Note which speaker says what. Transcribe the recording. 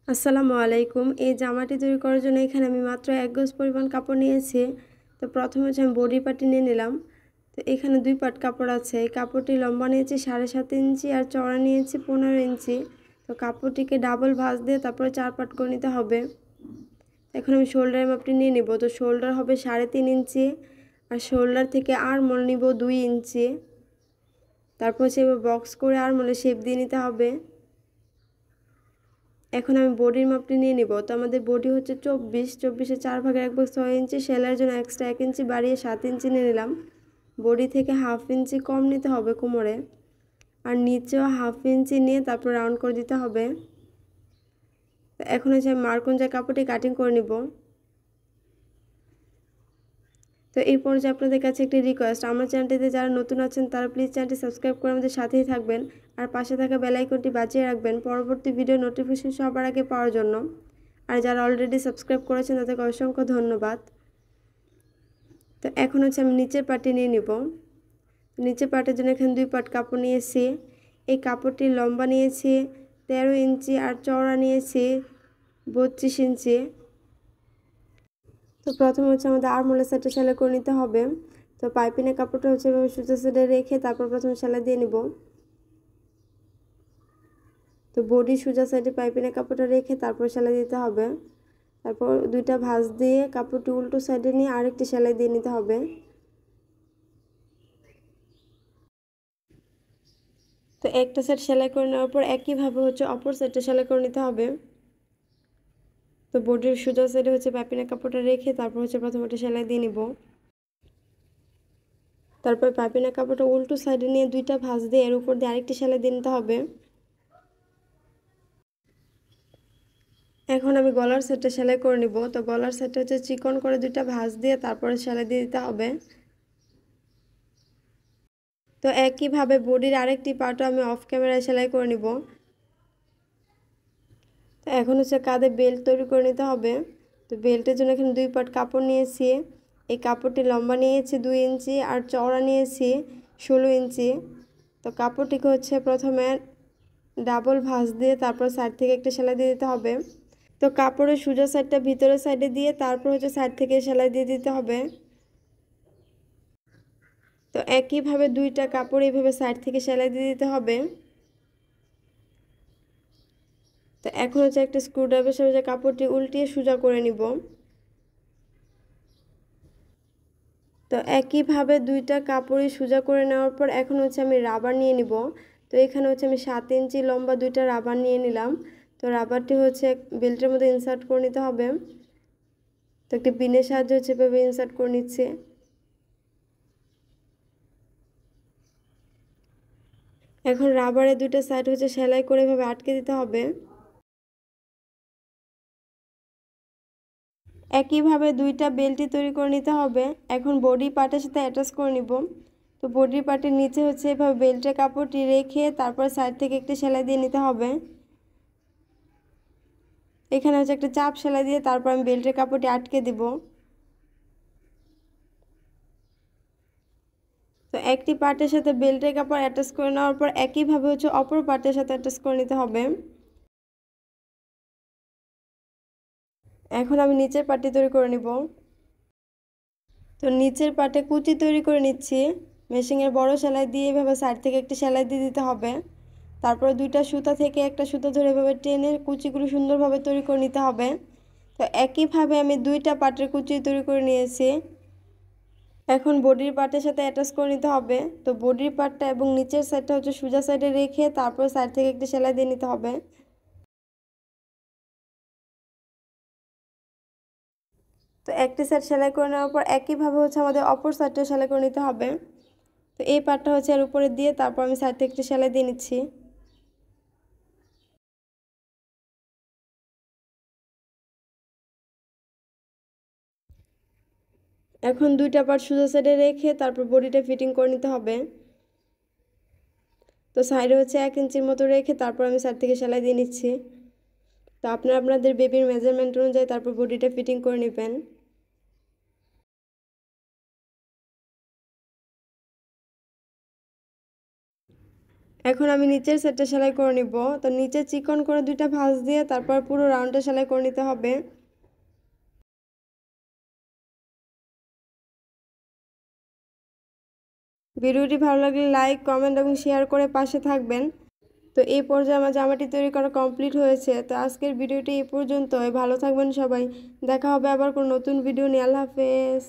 Speaker 1: আসসালামু আলাইকুম। এই জামাটি তৈরি করার জন্য এখানে আমি মাত্র ১ গজ পরিমাণ কাপড় নিয়েছি। তো প্রথমে আমি বডি পার্টটি নিয়ে নিলাম। তো এখানে ২ পার্ট কাপড় আছে। এই কাপড়টি লম্বা নিয়েছি ৭.৫ ইঞ্চি আর চওড়া নিয়েছি ১৫ ইঞ্চি। তো কাপড়টিকে ডাবল ভাঁজ দিয়ে তারপরে ৪ পার্ট করে নিতে হবে। এখন আমি শোল্ডারের মাপটি নিয়ে নিব। তো শোল্ডার হবে ৩.৫ ইঞ্চি আর শোল্ডার থেকে আর্মহোল নিব ২ ইঞ্চি। তারপর বক্স করে আর্মহোলের শেপ দিয়ে নিতে হবে। এখন আমি বডির মাপটি নিয়ে নিব। তো আমাদের বডি হচ্ছে ২৪ 4 ভাগের ১ ভাগ ৬ ইঞ্চি। সেলাইয়ের জন্য এক্সট্রা ১ ইঞ্চি বাড়িয়ে ৭ ইঞ্চি নিয়ে নিলাম। বডি থেকে ১/২ ইঞ্চি কম নিতে হবে কোমরে, আর নিচেও ১/২ ইঞ্চি নিয়ে তারপর রাউন্ড করে দিতে হবে। তো এখন আমি মার্ক অনুযায়ী কাপড়টি কাটিং করে নিব। তো এই পর্যায়ে আপনাদের কাছে একটি রিকোয়েস্ট, আমার চ্যানেলটিতে যারা নতুন আছেন তারা প্লিজ চ্যানেলটি সাবস্ক্রাইব করে আমাদের সাথেই থাকবেন আর পাশে থাকা বেল আইকনটি বাজিয়ে রাখবেন পরবর্তী ভিডিও নোটিফিকেশন সবার আগে পাওয়ার জন্য। আর যারা অলরেডি সাবস্ক্রাইব করেছেন তাদেরকে অসংখ্য ধন্যবাদ। তো এখন আমি নিচের পার্টটি নিয়ে নিব। নিচের পার্টের জন্য এখানে ২ পার্ট কাপড় নিয়েছি। এই কাপড়টি লম্বা নিয়েছি ১৩ ইঞ্চি আর চওড়া নিয়েছি ৩২ ইঞ্চি। তো প্রথমে আমাদের আর্মহোলের সাইডে সেলাই করে নিতে হবে। তো পাইপিনের কাপড়টা এভাবে সোজা সাইডে রেখে তারপর প্রথমে সেলাই দিয়ে নিব। তো বডি সোজা সাইডে পাইপিনের কাপড়টা রেখে তারপর সেলাই দিতে হবে। তারপর ২টা ভাঁজ দিয়ে কাপড়টি উল্টো সাইডে নিয়ে আরেকটি সেলাই দিয়ে নিতে হবে। তো একটা সাইড সেলাই করে নেওয়ার পর একইভাবে অপর সাইডটা সেলাই করে নিতে হবে। তো বডির সোজা সাইডে পাইপিনের কাপড়টা রেখে তারপর প্রথমে সেলাই দিয়ে নিব। তারপর পাইপিনের কাপড়টা উল্টো সাইডে নিয়ে ২টা ভাঁজ দিয়ে এর উপর দিয়ে আরেকটি সেলাই দিয়ে নিতে হবে। এখন আমি গলার সেটটা সেলাই করে নিব। তো গলার সেটটা চিকন করে ২টা ভাঁজ দিয়ে তারপরে সেলাই দিয়ে দিতে হবে। তো একইভাবে বডির আরেকটি পার্টও আমি অফ ক্যামেরায় সেলাই করে নিব। তো এখন কাঁধে বেল্ট তৈরি করে নিতে হবে। তো বেল্টের জন্য এখানে ২ পার্ট কাপড় নিয়েছি। এই কাপড়টি লম্বা নিয়েছি ২ ইঞ্চি আর চওড়া নিয়েছি ১৬ ইঞ্চি। তো কাপড়টিকে প্রথমে ডাবল ভাঁজ দিয়ে তারপর সাইড থেকে একটা সেলাই দিয়ে দিতে হবে। তো কাপড়ের সোজা সাইডটা ভিতরের সাইডে দিয়ে তারপর সাইড থেকে সেলাই দিয়ে দিতে হবে। তো একইভাবে ২টা কাপড় এইভাবে সাইড থেকে সেলাই দিয়ে দিতে হবে। তো এখন একটা স্ক্রুড্রাইভারের সাহায্যে কাপড়টি উল্টিয়ে সোজা করে নিব। তো একইভাবে ২টা কাপড়ই সোজা করে নেওয়ার পর এখন আমি রাবার নিয়ে নিব। তো এখানে আমি ৭ ইঞ্চি লম্বা ২টা রাবার নিয়ে নিলাম। তো রাবারটি বেল্টের মধ্যে ইনসার্ট করে নিতে হবে। তো একটি পিনের সাহায্যে এভাবে ইনসার্ট করে নিচ্ছে। এখন রাবারের ২টা সাইড সেলাই করে এভাবে আটকে দিতে হবে। একইভাবে ২টা বেল্টই তৈরি করে নিতে হবে। এখন বডি পার্টের সাথে অ্যাটাচ করে নিব। তো বডি পার্টের নিচে এভাবে বেল্টের কাপড়টি রেখে তারপর সাইড থেকে একটি সেলাই দিয়ে নিতে হবে। এখানে একটা চাপ সেলাই দিয়ে তারপর আমি বেল্টের কাপড়টি আটকে দিব। তো একটি পার্টের সাথে বেল্টের কাপড় অ্যাটাচ করে নেওয়ার পর একইভাবে অপর পার্টের সাথে অ্যাটাচ করে নিতে হবে। এখন আমি নিচের পার্টটি তৈরি করে নিব। তো নিচের পার্টে কুচি তৈরি করে নিচ্ছি। মেশিনের বড় সেলাই দিয়ে এভাবে সাইড থেকে একটি সেলাই দিয়ে দিতে হবে। তারপরে ২টা সুতা থেকে একটা সুতা ধরে এভাবে টেনে কুচিগুলো সুন্দরভাবে তৈরি করে নিতে হবে। তো একইভাবে আমি ২টা পার্টের কুচি তৈরি করে নিয়েছি। এখন বডির পার্টের সাথে অ্যাটাচ করে নিতে হবে। তো বডির পার্টটা এবং নিচের সাইডটা সোজা সাইডে রেখে তারপর সাইড থেকে একটি সেলাই দিয়ে নিতে হবে। তো একটি সাইড সেলাই করে নেওয়ার পর একইভাবে আমাদের অপর সাইডটা সেলাই করে নিতে হবে। তো এই পার্টটা এর উপরে দিয়ে তারপর আমি সাইড থেকে একটি সেলাই দিয়ে নিচ্ছি। এখন ২টা পার্ট সোজা সাইডে রেখে তারপর বডিটা ফিটিং করে নিতে হবে। তো সাইডে ১ ইঞ্চির মতো রেখে তারপর আমি সাইড থেকে সেলাই দিয়ে নিচ্ছি। তো আপনারা আপনাদের বেবির মেজারমেন্ট অনুযায়ী তারপর বডিটা ফিটিং করে নেবেন। এখন আমি নিচের সেটটা সেলাই করে নিব। তো নিচে চিকন করে দুইটা ভাঁজ দিয়ে তারপর পুরো রাউন্ডটা সেলাই করে নিতে হবে। ভিডিওটি ভালো লাগলে লাইক, কমেন্ট এবং শেয়ার করে পাশে থাকবেন। তো এই পর্যায়ে আমার জামাটি তৈরি করা কমপ্লিট হয়েছে। তো আজকের ভিডিওটি এই পর্যন্তই। ভালো থাকবেন সবাই। দেখা হবে আবার কোনো নতুন ভিডিও নিয়ে। আল্লাহ হাফেজ।